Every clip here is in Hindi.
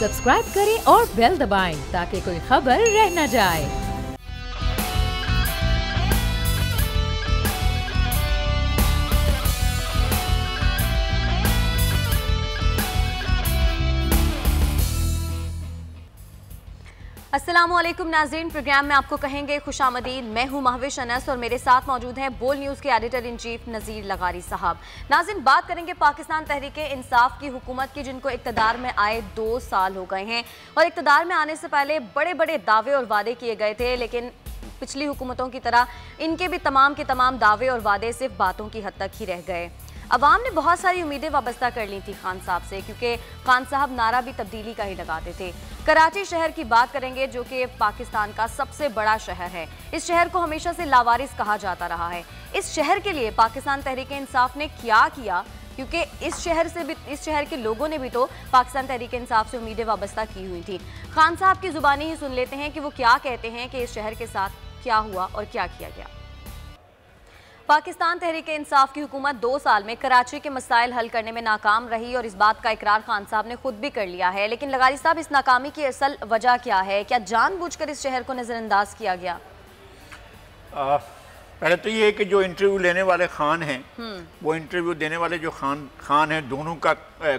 सब्सक्राइब करें और बेल दबाएं ताकि कोई खबर रह न जाए। अस्सलामुअलैकुम नाज़रीन, प्रोग्राम में आपको कहेंगे खुशामदीद। मैं हूं महविश अनस और मेरे साथ मौजूद हैं बोल न्यूज़ के एडिटर इन चीफ नज़ीर लगारी साहब। नाज़रीन, बात करेंगे पाकिस्तान तहरीक इंसाफ की हुकूमत की, जिनको इक़्तिदार में आए 2 साल हो गए हैं और इक़्तिदार में आने से पहले बड़े बड़े दावे और वादे किए गए थे, लेकिन पिछली हुकूमतों की तरह इनके भी तमाम के तमाम दावे और वादे सिर्फ बातों की हद तक ही रह गए। अवाम ने बहुत सारी उम्मीदें वाबस्ता कर ली थी खान साहब से, क्योंकि खान साहब नारा भी तब्दीली का ही लगाते थे। कराची शहर की बात करेंगे, जो कि पाकिस्तान का सबसे बड़ा शहर है। इस शहर को हमेशा से लावारिस कहा जाता रहा है। इस शहर के लिए पाकिस्तान तहरीक इंसाफ ने क्या किया, क्योंकि इस शहर के लोगों ने भी तो पाकिस्तान तहरीक इंसाफ से उम्मीदें वाबस्ता की हुई थी। खान साहब की जुबानी ही सुन लेते हैं कि वो क्या कहते हैं कि इस शहर के साथ क्या हुआ और क्या किया गया। पाकिस्तान तहरीक इंसाफ की हुकूमत 2 साल में कराची के मसाइल हल करने में नाकाम रही और इस बात का इकरार खान साहब ने खुद भी कर लिया है। लेकिन लगारी साहब, इस नाकामी की असल वजह क्या है? क्या जानबूझकर इस शहर को नज़रअंदाज किया गया? पहले तो ये है कि जो इंटरव्यू लेने वाले खान हैं, वो इंटरव्यू देने वाले जो खान हैं, दोनों का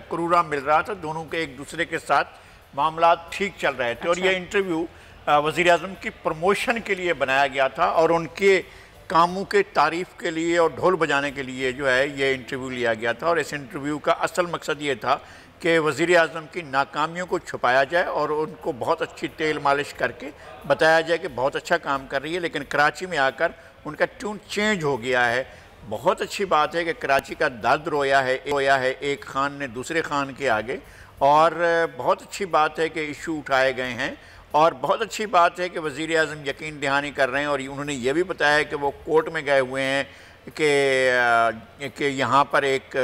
क्रूरा मिल रहा था। दोनों के एक दूसरे के साथ मामला ठीक चल रहे थे। और ये इंटरव्यू वज़ीर आज़म की प्रमोशन के लिए बनाया गया था और उनके कामों के तारीफ़ के लिए और ढोल बजाने के लिए जो है ये इंटरव्यू लिया गया था। और इस इंटरव्यू का असल मकसद ये था कि वज़ीर आज़म की नाकामियों को छुपाया जाए और उनको बहुत अच्छी तेल मालिश करके बताया जाए कि बहुत अच्छा काम कर रही है। लेकिन कराची में आकर उनका ट्यून चेंज हो गया है। बहुत अच्छी बात है कि कराची का दर्द रोया है एक खान ने दूसरे खान के आगे, और बहुत अच्छी बात है कि इशू उठाए गए हैं। और बहुत अच्छी बात है कि वज़ीर आज़म यकीन दहानी कर रहे हैं और उन्होंने ये भी बताया कि वो कोर्ट में गए हुए हैं कि यहाँ पर एक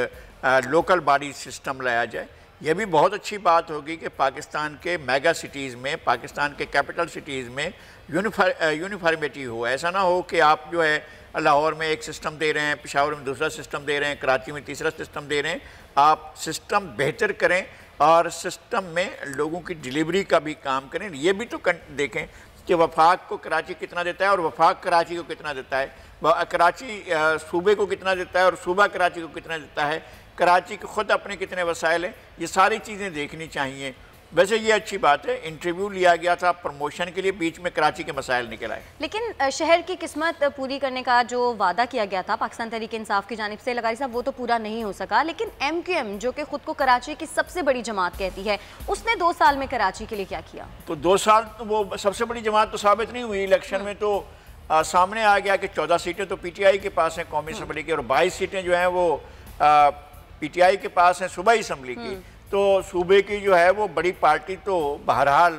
लोकल बॉडी सिस्टम लाया जाए। यह भी बहुत अच्छी बात होगी कि पाकिस्तान के मेगा सिटीज़ में, पाकिस्तान के कैपिटल सिटीज़ में यूनिफॉर्मिटी हो। ऐसा ना हो कि आप जो है लाहौर में एक सिस्टम दे रहे हैं, पेशावर में दूसरा सिस्टम दे रहे हैं, कराची में तीसरा सिस्टम दे रहे हैं। आप सिस्टम बेहतर करें और सिस्टम में लोगों की डिलीवरी का भी काम करें। ये भी तो देखें कि वफाक को कराची कितना देता है और वफाक कराची को कितना देता है, कराची सूबे को कितना देता है और सूबा कराची को कितना देता है, कराची के ख़ुद अपने कितने वसाइल हैं। ये सारी चीज़ें देखनी चाहिए। वैसे ये अच्छी बात है, इंटरव्यू लिया गया था प्रमोशन के लिए, बीच में कराची के मसाइल निकल आए। लेकिन शहर की किस्मत पूरी करने का जो वादा किया गया था पाकिस्तान तहरीक इंसाफ की जानिब से, लगारी साहब, वो तो पूरा नहीं हो सका। लेकिन MQM, जो कि खुद को कराची की सबसे बड़ी जमात कहती है, उसने 2 साल में कराची के लिए क्या किया? तो 2 साल तो वो सबसे बड़ी जमात तो साबित नहीं हुई। इलेक्शन में तो सामने आ गया कि 14 सीटें तो PTI के पास हैं कौमी असम्बली की, और 22 सीटें जो हैं वो PTI के पास हैं सूबाई असम्बली की। तो सूबे की जो है वो बड़ी पार्टी तो बहरहाल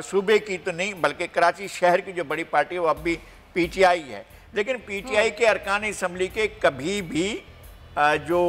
सूबे की तो नहीं, बल्कि कराची शहर की जो बड़ी पार्टी है वो अब भी PTI है। लेकिन PTI के अरकान असम्बली के कभी भी जो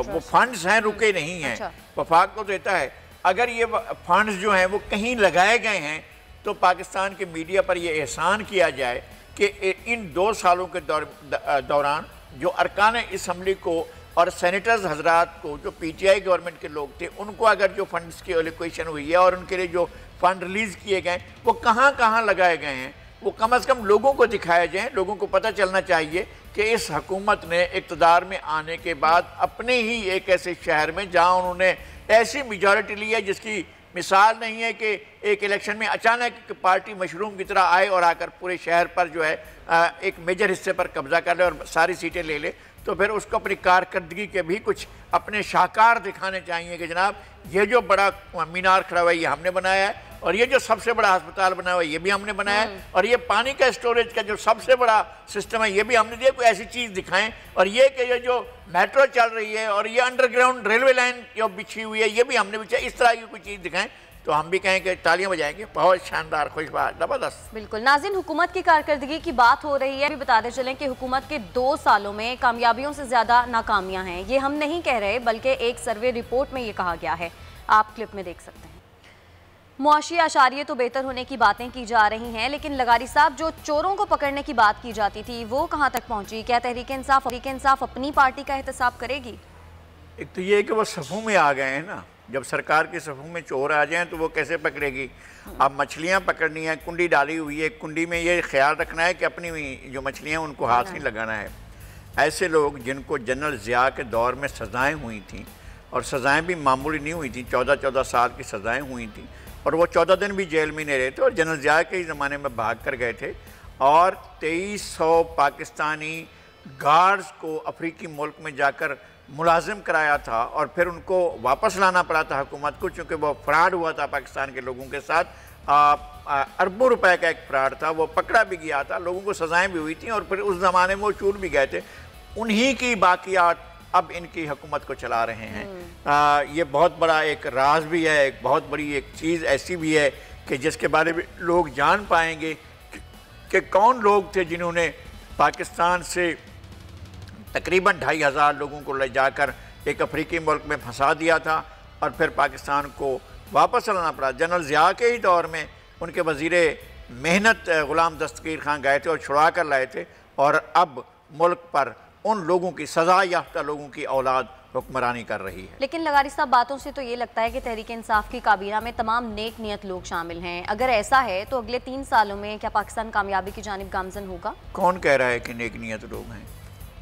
वो फंड्स हैं रुके नहीं हैं। अच्छा। वफाक को देता है। अगर ये फंड्स जो हैं वो कहीं लगाए गए हैं तो पाकिस्तान के मीडिया पर ये एहसान किया जाए कि इन 2 सालों के दौरान जो अरकान असम्बली को और सेनेटर्स हजरात को, जो PTI गवर्नमेंट के लोग थे, उनको अगर जो फंड्स की एलोकेशन हुई है और उनके लिए जो फंड रिलीज़ किए गए वो कहाँ कहाँ लगाए गए हैं, वो कम से कम लोगों को दिखाए जाएँ। लोगों को पता चलना चाहिए कि इस हुकूमत ने इक़्तिदार में आने के बाद अपने ही एक ऐसे शहर में, जहाँ उन्होंने ऐसी मेजॉरिटी ली है जिसकी मिसाल नहीं है, कि एक इलेक्शन में अचानक पार्टी मशरूम की तरह आए और आकर पूरे शहर पर जो है एक मेजर हिस्से पर कब्जा कर ले और सारी सीटें ले ले। तो फिर उसको अपनी कारकर्दगी के भी कुछ अपने शाहकार दिखाने चाहिए कि जनाब ये जो बड़ा मीनार खड़ा हुआ है ये हमने बनाया है, और ये जो सबसे बड़ा अस्पताल बना हुआ है ये भी हमने बनाया है, और ये पानी का स्टोरेज का जो सबसे बड़ा सिस्टम है ये भी हमने दिया। कोई ऐसी चीज़ दिखाएं। और ये कि ये जो मेट्रो चल रही है और ये अंडरग्राउंड रेलवे लाइन जो बिछी हुई है ये भी हमने बिछा, इस तरह की कोई चीज़ दिखाएं तो हम भी कहें कि तालियां बजाएंगे। बहुत शानदार, खुशबार, ज़बरदस्त। बिल्कुल। नाज़रीन, हुकूमत की कारकर्दगी की बात हो रही है। अभी बताते चलें कि हुकूमत के 2 सालों में कामयाबियों से ज़्यादा नाकामियां हैं। ये हम नहीं कह रहे, बल्कि एक सर्वे रिपोर्ट में ये कहा गया है। आप क्लिप में देख सकते हैं। मुआशी आशारिये तो बेहतर होने की बातें की जा रही हैं, लेकिन लगारी साहब, जो चोरों को पकड़ने की बात की जाती थी वो कहाँ तक पहुँची? क्या तहरीक इंसाफ अपनी पार्टी का एहतसाब करेगी? एक तो ये कि वो सफ़ों में आ गए हैं ना, जब सरकार के सफ़ों में चोर आ जाएं तो वो कैसे पकड़ेगी? अब मछलियां पकड़नी है, कुंडी डाली हुई है, कुंडी में ये ख्याल रखना है कि अपनी जो मछलियां उनको हाथ नहीं लगाना है। ऐसे लोग जिनको जनरल ज़िया के दौर में सज़ाएँ हुई थी, और सज़ाएँ भी मामूली नहीं हुई थी, 14-14 साल की सज़ाएँ हुई थी, और वो 14 दिन भी जेल में नहीं रहे थे और जनरल ज़िया के ही ज़माने में भाग कर गए थे, और 2300 पाकिस्तानी गार्ड्स को अफ्रीकी मुल्क में जाकर मुलाजिम कराया था और फिर उनको वापस लाना पड़ा था हुकूमत को, चूँकि वो फ्रॉड हुआ था पाकिस्तान के लोगों के साथ। अरबों रुपए का एक फ्रॉड था, वो पकड़ा भी गया था, लोगों को सज़ाएँ भी हुई थी और फिर उस ज़माने में वो छूट भी गए थे। उन्हीं की बाकियात अब इनकी हुकूमत को चला रहे हैं। ये बहुत बड़ा एक राज भी है, एक बहुत बड़ी एक चीज़ ऐसी भी है कि जिसके बारे में लोग जान पाएंगे कि कौन लोग थे जिन्होंने पाकिस्तान से तकरीबन 2500 लोगों को ले जाकर एक अफ्रीकी मुल्क में फंसा दिया था और फिर पाकिस्तान को वापस लाना पड़ा। जनरल ज़िया के ही दौर में उनके वज़ीरे मेहनत ग़ुलाम दस्तगीर खान गए थे और छुड़ा कर लाए थे, और अब मुल्क पर उन लोगों की सज़ा याफ्ता लोगों की औलाद हुक्मरानी कर रही है। लेकिन लगारी साहब, बातों से तो ये लगता है कि तहरीक इंसाफ की काबीना में तमाम नेक नियत लोग शामिल हैं। अगर ऐसा है तो अगले 3 सालों में क्या पाकिस्तान कामयाबी की जानिब गामजन होगा? कौन कह रहा है कि नेक नियत लोग हैं?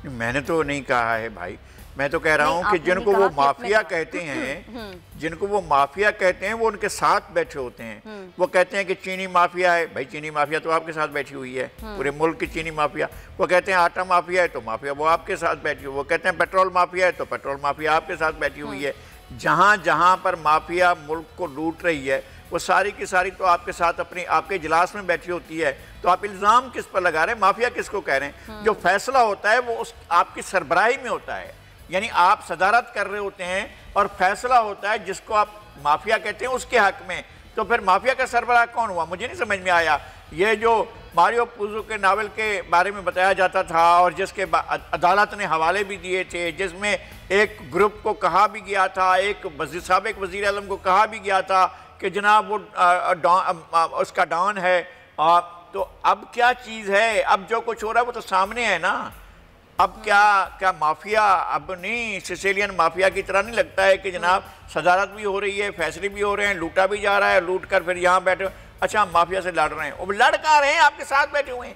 मैंने तो नहीं कहा है भाई, मैं तो कह रहा हूँ कि जिनको वो माफिया कहते हैं, जिनको वो माफिया कहते हैं, वो उनके साथ बैठे होते हैं। वो कहते हैं कि चीनी माफिया है, भाई चीनी माफिया तो आपके साथ बैठी हुई है, पूरे मुल्क की चीनी माफिया। वो कहते हैं आटा माफिया है, तो माफिया वो आपके साथ बैठी हुई। वो कहते हैं पेट्रोल माफिया है, तो पेट्रोल माफिया आपके साथ बैठी हुई है। जहाँ जहाँ पर माफिया मुल्क को लूट रही है, वो सारी की सारी तो आपके साथ अपनी आपके इजलास में बैठी होती है। तो आप इल्ज़ाम किस पर लगा रहे हैं? माफिया किसको कह रहे हैं? जो फैसला होता है वो उस आपकी सरबराही में होता है, यानी आप सदारत कर रहे होते हैं और फैसला होता है जिसको आप माफिया कहते हैं उसके हक में। तो फिर माफिया का सरबराह कौन हुआ? मुझे नहीं समझ में आया। ये जो मारियो पुज़ो के नावल के बारे में बताया जाता था और जिसके अदालत ने हवाले भी दिए थे, जिसमें एक ग्रुप को कहा भी गया था, एक साबिक़ वज़ीर आज़म को कहा भी गया था कि जनाब वो उसका डॉन है। तो अब क्या चीज़ है? अब जो कुछ हो रहा है वो तो सामने है ना। अब क्या माफिया अब नहीं सिसिलियन माफिया की तरह नहीं लगता है कि जनाब सदारत भी हो रही है, फैसले भी हो रहे हैं, लूटा भी जा रहा है, लूट कर फिर यहाँ बैठे अच्छा हम माफिया से लड़ रहे हैं। वो लड़ कहाँ रहे हैं? आपके साथ बैठे हुए हैं।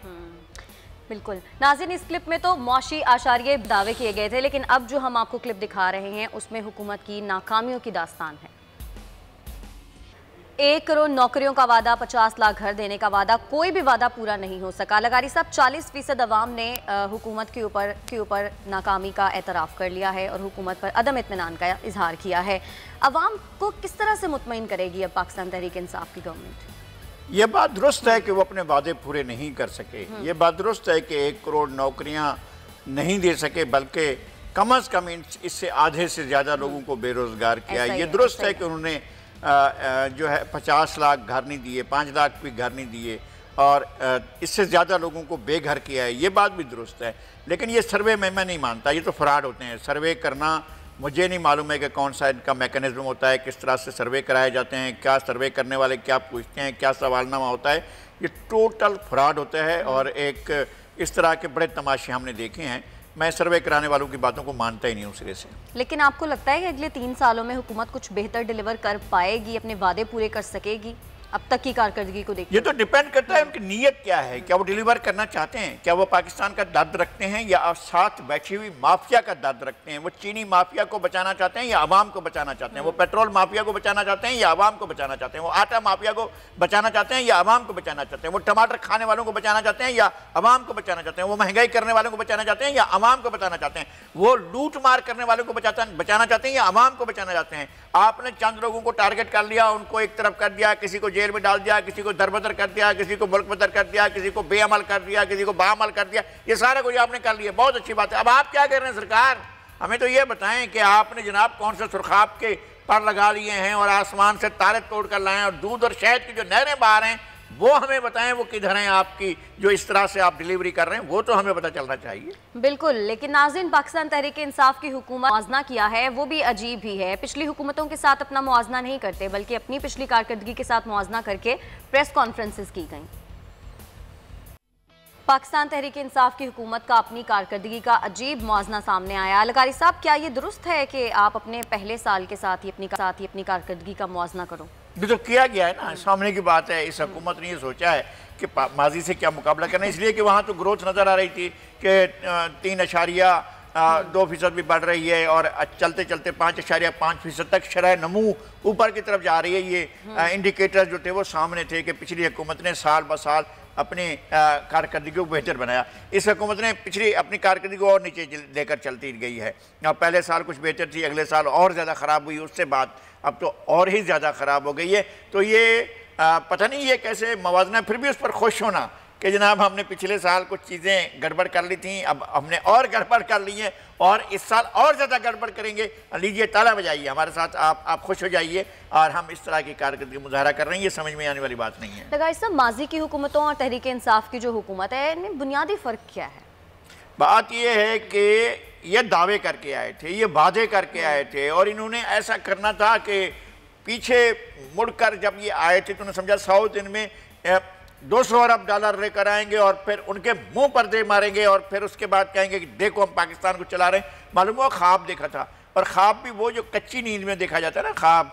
बिल्कुल नाज़रीन, इस क्लिप में तो मौशी आशारिये दावे किए गए थे, लेकिन अब जो हम आपको क्लिप दिखा रहे हैं उसमें हुकूमत की नाकामियों की दास्तान है। 1 करोड़ नौकरियों का वादा, 50 लाख घर देने का वादा, कोई भी वादा पूरा नहीं हो सका। लगारी साहब, 40% अवाम ने हुकूमत के ऊपर नाकामी का एतराफ़ कर लिया है और हुकूमत पर अदम इत्मीनान का इजहार किया है। अवाम को किस तरह से मुतमईन करेगी अब पाकिस्तान तहरीक इंसाफ की गवर्नमेंट? ये बात दुरुस्त है कि वो अपने वादे पूरे नहीं कर सके। ये बात दुरुस्त है कि 1 करोड़ नौकरियां नहीं दे सके, बल्कि कम अज़ कम इससे आधे से ज़्यादा लोगों को बेरोज़गार किया। ये दुरुस्त है कि उन्होंने जो है 50 लाख घर नहीं दिए, 5 लाख भी घर नहीं दिए और इससे ज़्यादा लोगों को बेघर किया है। ये बात भी दुरुस्त है। लेकिन ये सर्वे में मैं नहीं मानता, ये तो फ्रॉड होते हैं। सर्वे करना मुझे नहीं मालूम है कि कौन सा इनका मैकेनिज्म होता है, किस तरह से सर्वे कराए जाते हैं, क्या सर्वे करने वाले क्या पूछते हैं, क्या सवालनामा होता है। ये टोटल फ्रॉड होता है और एक इस तरह के बड़े तमाशे हमने देखे हैं। मैं सर्वे कराने वालों की बातों को मानता ही नहीं हूँ सिरे से। लेकिन आपको लगता है कि अगले 3 सालों में हुकूमत कुछ बेहतर डिलीवर कर पाएगी, अपने वादे पूरे कर सकेगी अब तक की कारकर्दगी को देखिए? ये तो डिपेंड करता है उनकी नीयत क्या है। क्या वो डिलीवर करना चाहते हैं? क्या वो पाकिस्तान का दर्द रखते हैं या साथ बैठी हुई माफिया का दर्द रखते हैं? वो चीनी माफिया को बचाना चाहते हैं या आवाम को बचाना चाहते हैं? वो पेट्रोल माफिया को बचाना चाहते हैं या आवाम को बचाना चाहते हैं? वो आटा माफिया को बचाना चाहते हैं या आवाम को बचाना चाहते हैं? वो टमाटर खाने वालों को बचाना चाहते हैं या आवाम को बचाना चाहते हैं? वो महंगाई करने वालों को बचाना चाहते हैं या आवाम को बचाना चाहते हैं? वो लूट मार करने वालों को बचाना चाहते हैं या आवाम को बचाना चाहते हैं? आपने चंद लोगों को टारगेट कर लिया, उनको एक तरफ कर दिया, किसी को जेल में डाल दिया, किसी को दरबदर कर दिया, किसी को मुल्क बदर कर दिया, किसी को बेअमल कर दिया, किसी को बाअमल कर दिया। ये सारा कुछ आपने कर लिया, बहुत अच्छी बात है। अब आप क्या कर रहे हैं सरकार? हमें तो ये बताएं कि आपने जनाब कौन से सुरखाब के पर लगा लिए हैं और आसमान से तारे तोड़ कर लाए हैं और दूध और शहद की जो नहरें बाहर हैं वो हमें बताएं, वो किधर हैं आपकी, जो इस तरह से आप डिलीवरी कर रहे हैं, वो तो हमें पता चलना चाहिए। बिल्कुल, लेकिन नाज़रीन, पाकिस्तान तहरीक इंसाफ की हुकूमत मुआवजा किया है वो भी अजीब ही है। पिछली हुकूमतों के साथ अपना मुआवजा नहीं करते, बल्कि अपनी पिछली कारकर्दगी के साथ मुआवजा करके प्रेस कॉन्फ्रेंसेस की गई। पाकिस्तान तहरीक इंसाफ की हुकूमत का अपनी कारकर्दगी का अजीब मुआजना सामने आया। लकारी साहब, क्या ये दुरुस्त है कि आप अपने पहले साल के साथ ही अपनी कारकर्दगी का मुआजना करो? ये तो किया गया है ना, सामने की बात है। इस हुकूमत ने ये सोचा है कि माजी से क्या मुकाबला करना, इसलिए कि वहाँ तो ग्रोथ नज़र आ रही थी कि 3.2% भी बढ़ रही है और चलते चलते 5.5% तक शरह नमू ऊपर की तरफ जा रही है। ये इंडिकेटर जो थे वो सामने थे कि पिछली हुकूमत ने साल ब साल अपनी कारकर्दगी को बेहतर बनाया। इस हुकूमत ने पिछली अपनी कारकर्दगी को और नीचे लेकर चलती गई है। पहले साल कुछ बेहतर थी, अगले साल और ज़्यादा ख़राब हुई, उससे बाद अब तो और ही ज़्यादा ख़राब हो गई है। तो ये पता नहीं ये कैसे मवाजना, फिर भी उस पर खुश होना कि जनाब हमने पिछले साल कुछ चीज़ें गड़बड़ कर ली थी, अब हमने और गड़बड़ कर ली है और इस साल और ज़्यादा गड़बड़ करेंगे। लीजिए ताला बजाइए हमारे साथ, आप खुश हो जाइए और हम इस तरह की कारकर्दगी मुजाहरा कर रहे हैं। ये समझ में आने वाली बात नहीं है। लगाई साहब, माजी की हुकूमतों और तहरीक इंसाफ की जो हुकूमत है, इनमें बुनियादी फ़र्क क्या है? बात यह है कि ये दावे करके आए थे, ये वादे करके आए थे और इन्होंने ऐसा करना था कि पीछे मुड़कर जब ये आए थे तो उन्होंने समझा 100 दिन में 200 अरब डॉलर लेकर आएंगे और फिर उनके मुंह पर दे मारेंगे और फिर उसके बाद कहेंगे कि देखो हम पाकिस्तान को चला रहे हैं। मालूम हुआ ख्वाब देखा था, और ख्वाब भी वो जो कच्ची नींद में देखा जाता है ना, ख्वाब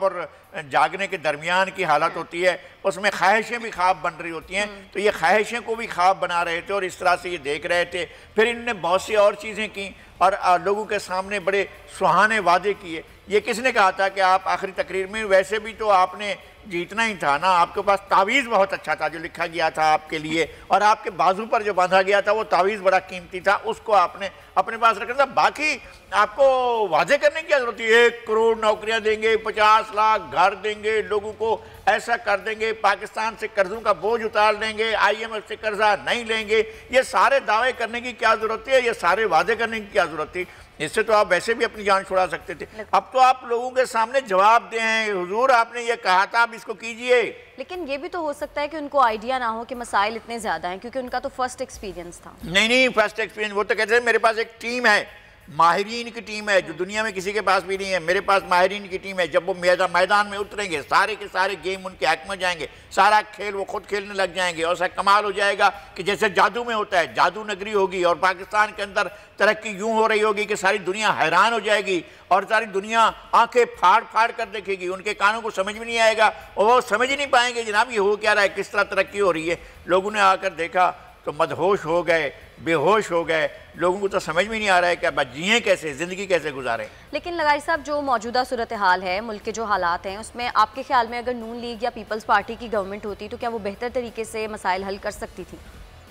और जागने के दरमियान की हालत होती है, उसमें ख्वाहिशें भी ख्वाब बन रही होती हैं। तो ये ख्वाहिशें को भी ख्वाब बना रहे थे और इस तरह से ये देख रहे थे। फिर इन्होंने बहुत सी और चीज़ें की और लोगों के सामने बड़े सुहाने वादे किए। ये किसने कहा था कि आप आखिरी तकरीर में, वैसे भी तो आपने जीतना ही था ना, आपके पास तावीज़ बहुत अच्छा था जो लिखा गया था आपके लिए, और आपके बाजू पर जो बांधा गया था वो तावीज़ बड़ा कीमती था, उसको आपने अपने पास रखना था। बाकी आपको वादे करने की जरूरत है। 1 करोड़ नौकरियां देंगे, 50 लाख घर देंगे, लोगों को ऐसा कर देंगे, पाकिस्तान से कर्जों का बोझ उतार देंगे, IMF से कर्जा नहीं लेंगे। ये सारे दावे करने की क्या जरूरत है, ये सारे वादे करने की क्या जरूरत थी? इससे तो आप वैसे भी अपनी जान छुड़ा सकते थे। अब तो आप लोगों के सामने जवाब दें, हुजूर आपने ये कहा था, आप इसको कीजिए। लेकिन ये भी तो हो सकता है कि उनको आइडिया ना हो कि मसाइल इतने ज्यादा हैं, क्योंकि उनका तो फर्स्ट एक्सपीरियंस था। नहीं, फर्स्ट एक्सपीरियंस, वो तो कहते हैं मेरे पास एक टीम है, माहिरीन की टीम है जो दुनिया में किसी के पास भी नहीं है। मेरे पास माहिरीन की टीम है। जब वो मैदान में उतरेंगे, सारे के सारे गेम उनके हक में जाएंगे, सारा खेल वो खुद खेलने लग जाएंगे और ऐसा कमाल हो जाएगा कि जैसे जादू में होता है, जादू नगरी होगी और पाकिस्तान के अंदर तरक्की यूं हो रही होगी कि सारी दुनिया हैरान हो जाएगी और सारी दुनिया आंखें फाड़ फाड़ कर देखेगी। उनके कानों को समझ में नहीं आएगा और वो समझ ही नहीं पाएंगे जनाब ये हो क्या रहा है, किस तरह तरक्की हो रही है। लोगों ने आकर देखा तो मदहोश हो गए, बेहोश हो गए। लोगों को तो समझ में नहीं आ रहा है कि अब जिए कैसे, ज़िंदगी कैसे गुजारें। लेकिन लगारी साहब, जो मौजूदा सूरत हाल है, मुल्क के जो हालात हैं, उसमें आपके ख्याल में अगर नून लीग या पीपल्स पार्टी की गवर्नमेंट होती तो क्या वो बेहतर तरीके से मसाइल हल कर सकती थी?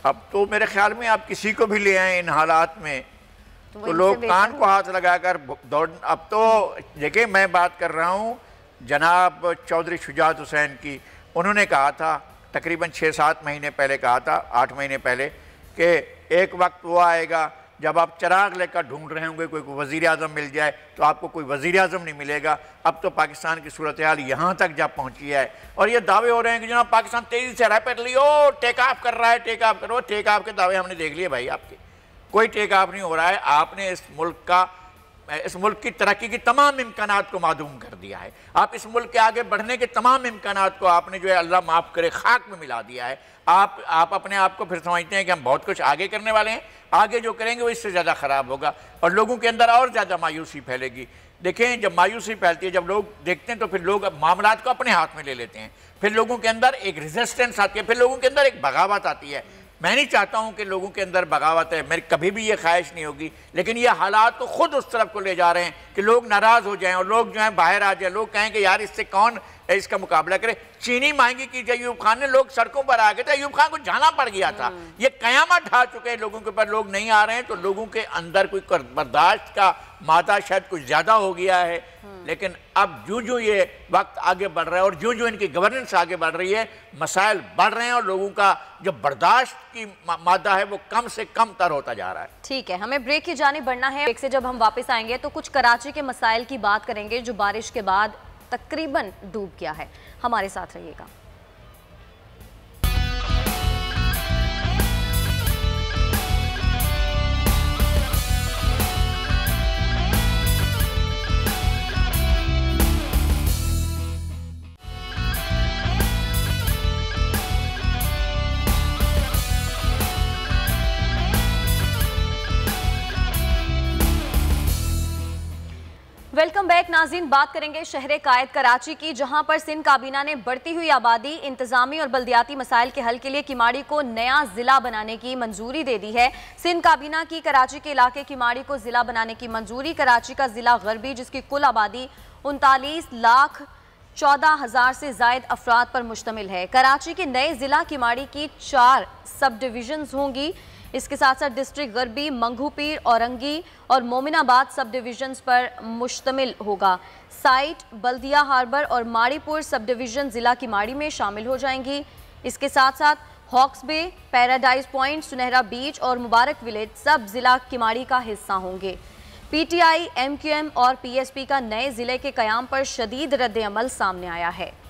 अब तो मेरे ख्याल में आप किसी को भी ले आए इन हालात में तो लोग कान को हाथ लगाकर दौड़। अब तो देखिए, मैं बात कर रहा हूँ जनाब चौधरी शुजात हुसैन की। उन्होंने कहा था तकरीबन 6-7 महीने पहले, कहा था 8 महीने पहले, कि एक वक्त वो आएगा जब आप चिराग लेकर ढूंढ रहे होंगे कोई वज़ीर आज़म मिल जाए तो आपको कोई वज़ीर आज़म नहीं मिलेगा। अब तो पाकिस्तान की सूरत हाल यहाँ तक जा पहुँची है और ये दावे हो रहे हैं कि जनाब पाकिस्तान तेज़ी से रैपिडली टेक ऑफ कर रहा है, टेक ऑफ करो। टेक ऑफ के दावे हमने देख लिए भाई, आपके कोई टेक ऑफ नहीं हो रहा है। आपने इस मुल्क की तरक्की की तमाम इम्कानात को मादूम कर दिया है। आप इस मुल्क के आगे बढ़ने के तमाम इम्कानात को आपने जो है अल्लाह माफ़ करे खाक में मिला दिया है। आप अपने आप को फिर समझते हैं कि हम बहुत कुछ आगे करने वाले हैं, आगे जो करेंगे वो इससे ज़्यादा ख़राब होगा और लोगों के अंदर और ज़्यादा मायूसी फैलेगी। देखें, जब मायूसी फैलती है, जब लोग देखते हैं तो फिर लोग मामलात को अपने हाथ में ले लेते हैं, फिर लोगों के अंदर एक रेजिस्टेंस आती है, फिर लोगों के अंदर एक बगावत आती है। मैं नहीं चाहता हूं कि लोगों के अंदर बगावत है, मेरी कभी भी ये ख्वाहिश नहीं होगी, लेकिन ये हालात तो खुद उस तरफ को ले जा रहे हैं कि लोग नाराज़ हो जाएं और लोग जो है बाहर आ जाए। लोग कहें कि यार इससे कौन इसका मुकाबला करे। चीनी महंगी की जाए, अयूब खान ने, लोग सड़कों पर आ गए थे, अयूब खान को जाना पड़ गया था। ये कयामत ढा चुके हैं लोगों के ऊपर, लोग नहीं आ रहे हैं तो लोगों के अंदर कोई बर्दाश्त का मादा शायद कुछ ज़्यादा हो गया है। लेकिन अब जो जो ये वक्त आगे बढ़ रहा है और जो जो इनकी गवर्नेंस आगे बढ़ रही है, मसाइल बढ़ रहे हैं और लोगों का जो बर्दाश्त की मादा है वो कम से कम तर होता जा रहा है। ठीक है, हमें ब्रेक की जानिब बढ़ना है। ब्रेक से जब हम वापस आएंगे तो कुछ कराची के मसाइल की बात करेंगे जो बारिश के बाद तकरीबन डूब गया है। हमारे साथ रहिएगा। वेलकम बैक नाज़रीन। बात करेंगे शहर कायद कराची की, जहां पर सिंध काबीना ने बढ़ती हुई आबादी, इंतजामी और बल्दियाती मसाइल के हल के लिए किमाड़ी को नया जिला बनाने की मंजूरी दे दी है। सिंध काबीना की कराची के इलाके किमाड़ी को जिला बनाने की मंजूरी। कराची का जिला गरबी, जिसकी कुल आबादी 39,14,000 से जायद अफराद पर मुश्तमिल है। कराची के नए जिला किमाड़ी की 4 सब डिवीजन्स होंगी। इसके साथ साथ डिस्ट्रिक्ट गरबी, मंगू पीर, औरंगी और मोमिनाबाद सब डिवीजन्स पर मुश्तमिल होगा। साइट, बल्दिया हार्बर और माड़ीपुर सब डिवीजन जिला किमाड़ी में शामिल हो जाएंगी। इसके साथ साथ हॉक्स बे, पैराडाइज पॉइंट, सुनहरा बीच और मुबारक विलेज सब जिला किमाड़ी का हिस्सा होंगे। पीटीआई, एमक्यूएम और पीएसपी का नए जिले के कयाम पर शदीद रद्द-ए-अमल सामने आया है।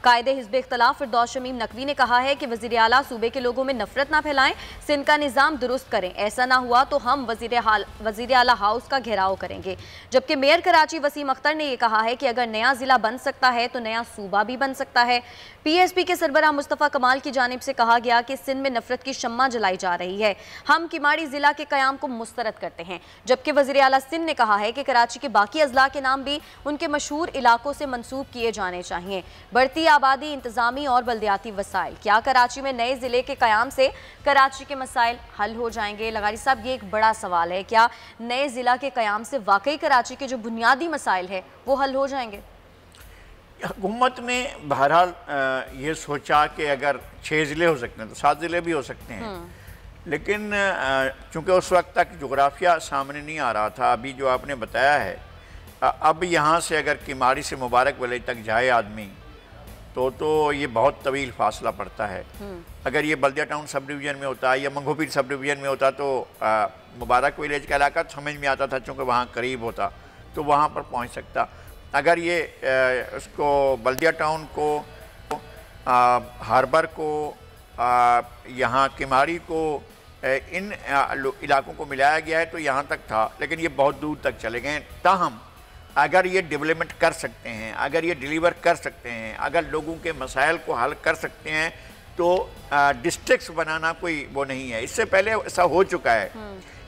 कायदे हिज़्ब इख्तिलाफ फिरदौस शमीम नकवी ने कहा है कि वज़ीर आला सूबे के लोगों में नफरत ना फैलाएं, सिंध का निज़ाम दुरुस्त करें। ऐसा ना हुआ तो हम वज़ीर आला हाउस का घेराव करेंगे। जबकि मेयर कराची वसीम अख्तर ने यह कहा है कि अगर नया जिला बन सकता है तो नया सूबा भी बन सकता है। पीएसपी के सरबराह मुस्तफ़ा कमाल की जानिब से कहा गया कि सिंध में नफरत की शम्मा जलाई जा रही है, हम किमाड़ी जिला के कयाम को मुस्तरद करते हैं। जबकि वज़ीर आला सिंध ने कहा है कि कराची के बाकी अजला के नाम भी उनके मशहूर इलाकों से मंसूब किए जाने चाहिए। बढ़ती आबादी, इंतजामी और बल्दियाती वसाइल, क्या कराची में नए जिले के कयाम से कराची के मसाइल हल हो जाएंगे? लगारी साहब, ये एक बड़ा सवाल है, क्या नए जिला के कयाम से वाकई कराची के जो बुनियादी मसाइल है वो हल हो जाएंगे? हुकूमत ने बहरहाल ये सोचा कि अगर 6 ज़िले हो सकते हैं तो 7 ज़िले भी हो सकते हैं, लेकिन चूँकि उस वक्त तक जोग्राफिया सामने नहीं आ रहा था। अभी जो आपने बताया है, अब यहाँ से अगर किमाड़ी से मुबारक विलेज तक जाए आदमी तो ये बहुत तवील फासला पड़ता है। अगर ये बल्दिया टाउन सब डिवीज़न में होता या मंगोपीर सब डिवीज़न में होता तो मुबारक विलेज का इलाका समझ में आता था, चूँकि वहाँ करीब होता तो वहाँ पर पहुँच सकता। अगर ये उसको बल्दिया टाउन को, हार्बर को, यहाँ किमाड़ी को, इन इलाकों को मिलाया गया है तो यहाँ तक था, लेकिन ये बहुत दूर तक चले गए। ताहम अगर ये डेवलपमेंट कर सकते हैं, अगर ये डिलीवर कर सकते हैं, अगर लोगों के मसाइल को हल कर सकते हैं तो डिस्ट्रिक्ट्स बनाना कोई वो नहीं है। इससे पहले ऐसा हो चुका है।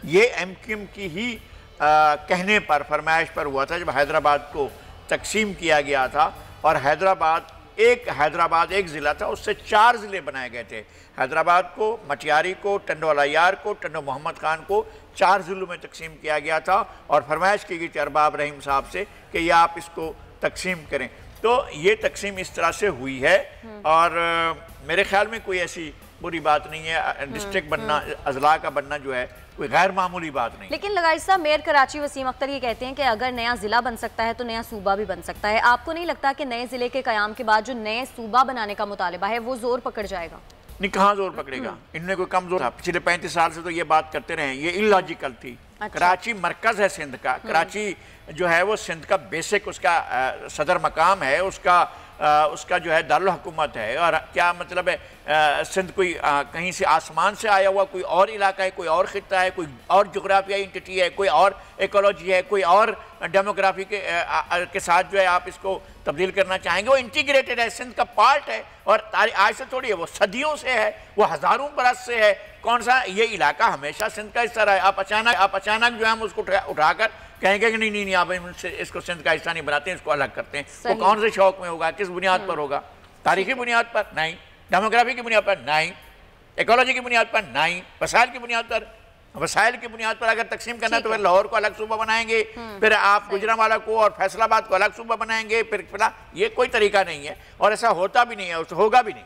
ये एमक्यूएम की ही कहने पर, फरमाइश पर हुआ था जब हैदराबाद को तकसीम किया गया था और हैदराबाद एक ज़िला था, उससे 4 ज़िले बनाए गए थे। हैदराबाद को, मटियारी को, टंडो अलायार को, टंडो मोहम्मद खान को 4 ज़िलों में तकसीम किया गया था और फरमाइश की गई थी अरबाब रहीम साहब से कि ये आप इसको तकसीम करें। तो ये तकसीम इस तरह से हुई है और मेरे ख्याल में कोई ऐसी बुरी बात नहीं है। डिस्ट्रिक्ट बनना, अजला का बनना जो है कोई गैर मामूली बात नहीं। लेकिन लगाई साहब, मेयर कराची वसीम अख्तर ये कहते हैं कि अगर नया जिला बन सकता है तो नया सूबा भी बन सकता है। आपको नहीं लगता कि नए जिले के कयाम के बाद जो नए सूबा बनाने का मुतालिबा है वो जोर पकड़ जाएगा? नहीं, कहाँ जोर पकड़ेगा? इनने कोई कमजोर था। पिछले 35 साल से तो ये बात करते रहे, ये इलॉजिकल थी। अच्छा। कराची मरकज है सिंध का, कराची जो है वो सिंध का बेसिक उसका सदर मकाम है, उसका जो है दारुल हुकूमत है। और क्या मतलब है, सिंध कोई कहीं से आसमान से आया हुआ कोई और इलाका है, कोई और खित्ता है, कोई और जोग्राफियाई एंटिटी है, कोई और इकोलॉजी है, कोई और डेमोग्राफी के साथ जो है आप इसको तब्दील करना चाहेंगे? वो इंटीग्रेटेड है, सिंध का पार्ट है और आज से थोड़ी है, वो सदियों से है, वो हज़ारों बरस से है। कौन सा ये इलाका हमेशा सिंध का हिस्सा रहा है? आप अचानक जो है हम उसको उठाकर कहेंगे कि नहीं आप इसको सिंध का हिस्सा नहीं बनाते, इसको अलग करते हैं। वो कौन से शौक में होगा, किस बुनियाद पर होगा? तारीखी बुनियाद पर नहीं, डेमोग्राफी की बुनियाद पर नहीं, इकोलॉजी की बुनियाद पर नहीं, वसाइल की बुनियाद पर। वसाइल की बुनियाद पर अगर तकसीम करना तो फिर लाहौर को अलग सूबा बनाएंगे, फिर आप गुजरांवाला को और फैसलाबाद को अलग सूबा बनाएंगे, फिर ये कोई तरीका नहीं है और ऐसा होता भी नहीं है, होगा भी नहीं।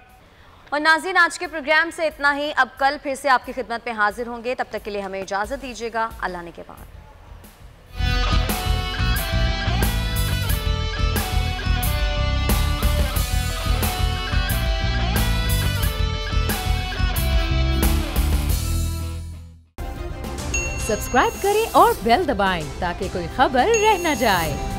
और नाज़रीन, आज के प्रोग्राम से इतना ही। अब कल फिर से आपकी खिदमत में हाजिर होंगे, तब तक के लिए हमें इजाज़त दीजिएगा। अल्लाह ने के बाद। सब्सक्राइब करें और बेल दबाएं ताकि कोई खबर रह न जाए।